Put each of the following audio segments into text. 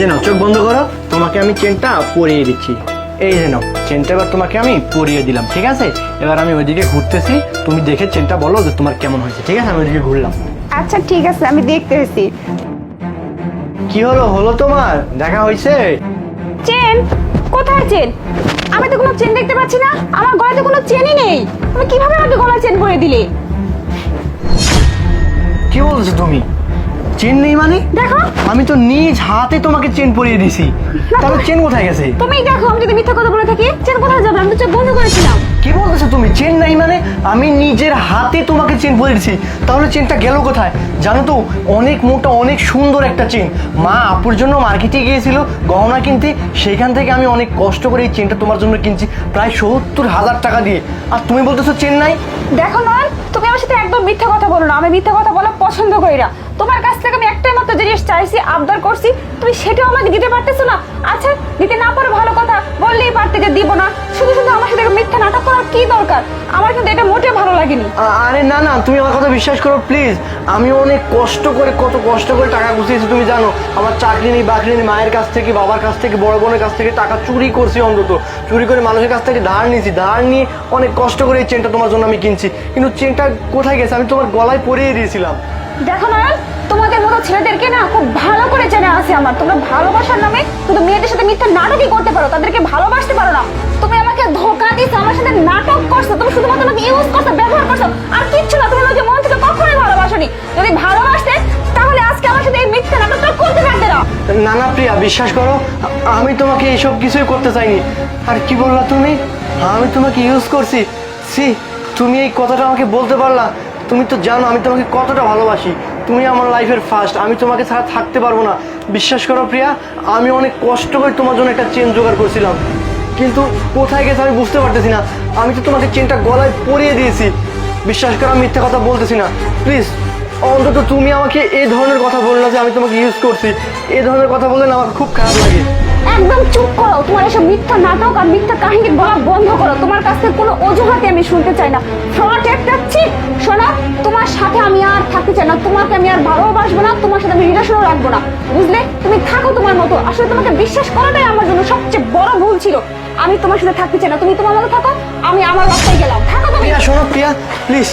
যে নাও, চোখ বন্ধ করো, তোমাকে আমি চেনটা পরিয়ে দিচ্ছি। এই যে নাও চেনটা, এবার তোমাকে আমি পরিয়ে দিলাম, ঠিক আছে? এবার আমি ওইদিকে ঘুরতেছি, তুমি দেখে চেনটা বলো যে তোমার কেমন হয়েছে, ঠিক আছে? আমি ওইদিকে ঘুরলাম। আচ্ছা ঠিক আছে, আমি দেখতেছি। কি হলো হলো তোমার দেখা হয়েছে? চেন? কোথায় চেন? আমি তো কোনো চেন দেখতে পাচ্ছি না, আমার গলাতে কোনো চেনই নেই। তুমি কিভাবে আমাকে গলায় চেন পরিয়ে দিলে? কি বলছো তুমি? চেন নেই মানে? দেখো, আমি তো নিজ হাতে তোমাকে চেন পরিয়ে দিছি, তাহলে চেন কোথায় গেছে? তুমি দেখো, আমি যদি মিথ্যা কথা বলে থাকি, চেন কোথায় যাবে? আমি তো চোখ বন্ধ করেছিলাম। কি বলছো তুমি? চেন নাই মানে? আমি নিজের হাতে তোমাকে চেন পরিয়েছি, তাহলে চেনটা গেল কোথায়? জানো তো, অনেক মোটা অনেক সুন্দর একটা চেন, মা আপুর জন্য মার্কেটে গিয়েছিল গহনা কিনতে, সেখান থেকে আমি অনেক কষ্ট করে এই চেনটা তোমার জন্য কিনছি, প্রায় 70,000 টাকা দিয়ে। আর তুমি বলতেছো চেন নাই? দেখো নয়ন, তুমি আমার সাথে একদম মিথ্যা কথা বলো না। আমি মিথ্যা কথা বলা পছন্দ করি না। তোমার কাছ থেকে আমি একটাই মাত্র জিনিস চাইছি, আবদার করছি, তুমি সেটাও আমাকে দিতে পারতেছো না। আচ্ছা, দিতে না পারো ভালো কথা, বললেই পারতে যে দিব না। শুধু শুধু আমার সাথে মিথ্যা নাটক করার কি দরকার? আমার কিন্তু এটা মোটেও ভালো লাগেনি। আরে না না, তুমি আমার কথা বিশ্বাস করো প্লিজ। আমি অনেক কষ্ট করে, কত কষ্ট করে টাকা গুছিয়েছি তুমি জানো। আমার চাকরি নেই বাকরি নেই, মায়ের কাছ থেকে, বাবার কাছ থেকে, বড় বোনের কাছ থেকে টাকা চুরি করছি, অন্তত চুরি করে মানুষের কাছ থেকে ধার নিয়েছি, ধার নিয়ে অনেক কষ্ট করে এই চেনটা তোমার জন্য আমি কিনছি, কিন্তু চেনটা কোথায় গেছে? আমি তোমার গলায় পরিয়ে দিয়েছিলাম। দেখো নয়ন, তোমাদের মতো ছেলেদেরকে না খুব ভালো করে চেনা আছে আমার। তোমরা ভালোবাসার নামে শুধু মেয়েদের সাথে মিথ্যা নাটকই করতে পারো, তাদেরকে ভালোবাসতে পারো না। তুমি আমাকে ধোঁকা দিছো, আমার সাথে নাটক করছো, তুমি শুধুমাত্র আমাকে ইউজ করছো, ব্যবহার করছো, আর কিচ্ছু না। তুমি আমাকে মন থেকে কখনোই ভালোবাসোনি। যদি ভালোবাসতে তাহলে আজকে আমার সাথে এই মিথ্যা নাটকটা করতে পারতে না। না না প্রিয়া, বিশ্বাস করো, আমি তোমাকে এইসব কিছুই করতে চাইনি। আর কি বললা তুমি? আমি তোমাকে ইউজ করছি? সি, তুমি এই কথাটা আমাকে বলতে পারলা? তুমি তো জানো আমি তোমাকে কতটা ভালোবাসি, তুমি আমার লাইফের ফার্স্ট, আমি তোমাকে ছাড়া থাকতে পারবো না। বিশ্বাস করো প্রিয়া, আমি অনেক কষ্ট করে তোমার জন্য একটা চেন জোগাড় করেছিলাম, কিন্তু কোথায় গেছে আমি বুঝতে পারতেছি না। আমি তো তোমাকে চেনটা গলায় পরিয়ে দিয়েছি। বিশ্বাস করো, আমি মিথ্যা কথা বলতেছি না। প্লিজ, অন্তত তুমি আমাকে এই ধরনের কথা বলো না যে আমি তোমাকে ইউজ করছি। এই ধরনের কথা বললে না আমার খুব খারাপ লাগে। একদম চুপ করো, তোমার এসব মিথ্যা নাটক আর মিথ্যা কাহিনী বলা বন্ধ করো। তোমার কাছ থেকে কোনো অজুহাতে আমি শুনতে চাই না। ফ্রড একটা ছিট। শোনো, তোমার সাথে আমি আর থাকতে চাই না, তোমাকে আমি আর ভালোবাসবো না, তোমার সাথে আমি রিলেশনও রাখবো না, বুঝলে? তুমি থাকো তোমার মতো। আসলে তোমাকে বিশ্বাস করাটাই আমার জন্য সবচেয়ে বড় ভুল ছিল। আমি তোমার সাথে থাকতে চাই না, তুমি তোমার মতো থাকো, আমি আমার রাস্তায় গেলাম। থাকো তুমি। প্রিয়া শোনো, প্রিয়া প্লিজ,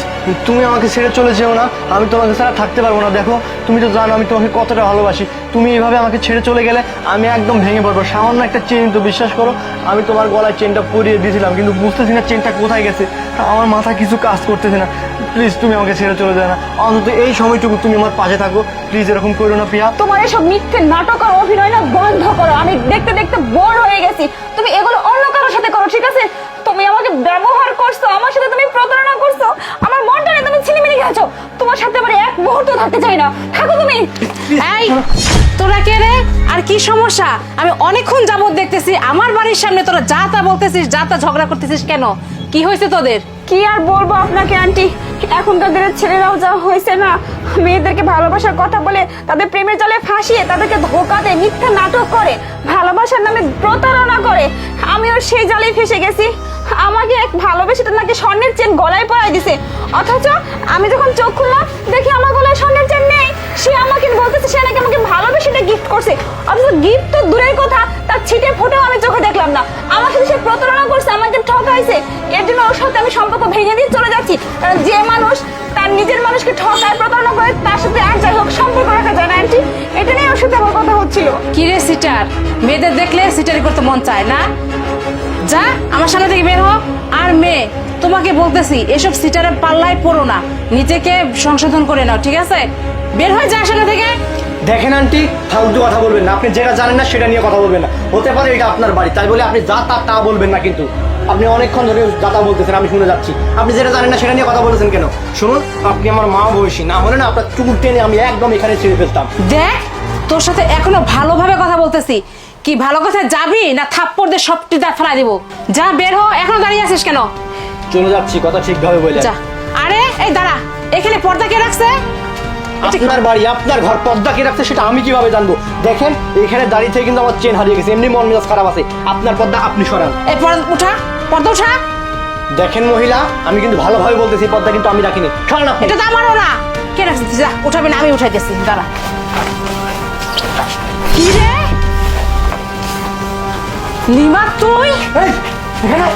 তুমি আমাকে ছেড়ে চলে যেও না, আমি তোমাকে ছাড়া থাকতে পারবো না। দেখো, তুমি তো জানো আমি তোমাকে কতটা ভালোবাসি, তুমি এইভাবে আমাকে ছেড়ে চলে গেলে আমি একদম ভেঙে পড়বো। সামান্য একটা চেন তো, বিশ্বাস করো, আমি তোমার গলায় চেনটা পরিয়ে দিয়েছিলাম, কিন্তু বুঝতেছি না চেনটা কোথায় গেছে, আমার মাথা কিছু কাজ করতেছে না। প্লিজ, তুমি আমাকে ছেড়ে চলে যাও না, অন্তত এই সময়টুকু তুমি আমার পাশে থাকো। প্লিজ, এরকম করো না প্রিয়া। তোমার এসব মিথ্যে নাটক আর অভিনয় না বন্ধ করো। আমি দেখতে দেখতে বোর হয়ে গেছি। তুমি এগুলো অন্য কারোর সাথে করো, ঠিক আছে? তুমি আমাকে ব্যবহার করছো, আমার সাথে তুমি প্রতারণা করছো, আমার মনটা নিয়ে তুমি ছিনিমিনি খেয়েছো। তোমার সাথে আমার এক মুহূর্ত থাকতে চাই না, থাকো তুমি। এই তোরা কে রে? আর কি সমস্যা? আমি অনেকক্ষণ যাবত দেখতেছি আমার বাড়ির সামনে তোরা যা তা বলতেছিস, যা তা ঝগড়া করতেছিস, কেন? কি হয়েছে তোদের? কি আর বলবো আপনাকে আন্টি, এখনকার দিনের ছেলেরাও যা হয়েছে না, মেয়েদেরকে ভালোবাসার কথা বলে তাদের প্রেমের জালে ফাঁসিয়ে তাদেরকে ধোকা দেয়, মিথ্যা নাটক করে, ভালোবাসার নামে প্রতারণা করে। আমিও সেই জালে ফেসে গেছি। আমাকে এক ভালোবেসে নাকি স্বর্ণের চেন গলায় পরাই দিছে, অথচ আমি যখন চোখ খুললাম দেখি আমার গলায় স্বর্ণের চেন নেই। সে আমাকে বলতেছে সে নাকি আমাকে ভালোবেসে গিফট করছে, অথচ গিফট তো দূরের কথা, তার ছিটে ফোটাও আমি চোখে দেখলাম না। আমার সাথে সে প্রতারণা করছে, আমাকে ঠকাইছে। এর জন্য ওর সাথে আমি সম্পর্ক ভেঙে দিয়ে চলে যাচ্ছি, কারণ যে মানুষ তার নিজের মানুষকে ঠকায়, প্রতারণা করে, তার সাথে আর যাই হোক সম্পর্ক রাখা যায় না আন্টি। এটা নিয়ে ওর সাথে আমার কথা হচ্ছিল। কি রে সিটার? মেয়েদের দেখলে সিটারি করতে মন চায় না? যা আমার সামনে থেকে বের হ। আর মেয়ে, তোমাকে বলতেছি এসব সিটারের পাল্লায় পড়ো না, নিজেকে সংশোধন করে নাও, ঠিক আছে? বের হয়ে যা সামনে থেকে। দেখেন আন্টি, ফালতু কথা বলবেন না, আপনি যেটা জানেন না সেটা নিয়ে কথা বলবেন না। হতে পারে এটা আপনার বাড়ি, তাই বলে আপনি যা তা বলবেন না, কিন্তু আপনি অনেকক্ষণ ধরে যা তা বলতেছেন, আমি শুনে যাচ্ছি। আপনি যেটা জানেন না সেটা নিয়ে কথা বলেছেন কেন? শুনুন, আপনি আমার মা বয়সী, না হলে না আপনার চুল টেনে আমি একদম এখানে ছেড়ে ফেলতাম। দেখ, তোর সাথে এখনো ভালোভাবে কথা বলতেছি, কি ভালো কথা যাবি না থাপ্পড় দিয়ে সবটি দাঁত ফেলা দিব? যা বের হ, এখনো দাঁড়িয়ে আছিস কেন? চলে যাচ্ছি, কথা ঠিকভাবে বলে যা। আরে এই দাঁড়া, এখানে পর্দা কে রাখছে? আপনার বাড়ি, আপনার ঘর, পর্দা কে রাখছে সেটা আমি কিভাবে জানবো? দেখেন, এখানে দাঁড়িয়ে থেকে কিন্তু আমার চেন হারিয়ে গেছে, এমনি মন মেজাজ খারাপ আছে। আপনার পর্দা আপনি সরান। এই পর্দা উঠা, পর্দা উঠা। দেখেন মহিলা, আমি কিন্তু ভালোভাবে বলতেছি, পর্দা কিন্তু আমি রাখিনি, সরান আপনি। এটা তো আমারও না। কে রাখছিস? যা, উঠাবি না, আমি উঠাইতেছি, দাঁড়া। কি রে, লিমা তুই এই এখানে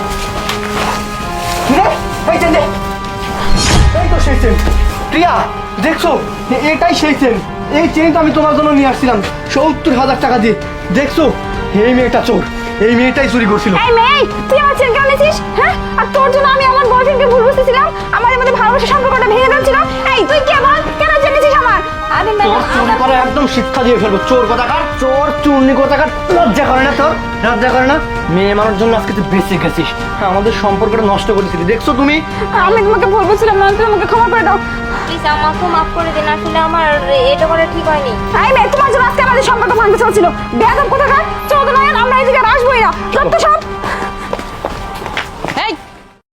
কি রে এই চেন দে এই তো সেই চেন প্রিয়া দেখছো এটাই সেই চেন এই চেন তো আমি তোমার জন্য নিয়ে আসছিলাম 70,000 টাকা দিয়ে দেখছো এই মেয়েটা চোর এই মেয়েটাই চুরি করছিল এই মেয়ে তুই আমার চেন কেন নিছিস হ্যাঁ আর তোর জন্য আমি আমার বয়ফ্রেন্ডকে ভুল বুঝতেছিলাম আমাদের মধ্যে ভালোবাসার সম্পর্কটা ভেঙে যাচ্ছিল এই তুই কে বল কেন চেন নিছিস আমার আরে তোর চুরি করে একদম শিক্ষা দিয়ে ফেলবো চোর কোথাকার চোর চুরনি কোথাকার লজ্জা করে না তোর লজ্জা করে না মেয়ে মানুষ জন্য আজকে তুই বেঁচে গেছিস হ্যাঁ, আমাদের সম্পর্কটা নষ্ট করেছিলি দেখছো তুমি আমি তোমাকে ভুল বুঝছিলাম না তুমি আমাকে ক্ষমা করে দাও প্লিজ আমাকে মাফ করে দিন আসলে আমার এটা করা ঠিক হয়নি এই মেয়ে তোমার জন্য আজকে আমাদের সম্পর্ক ভাঙতে চলছিল বেয়াদব কোথাকার চলো তো নয়ন আমরা এই জায়গায় আর আসবোই না সব তো সব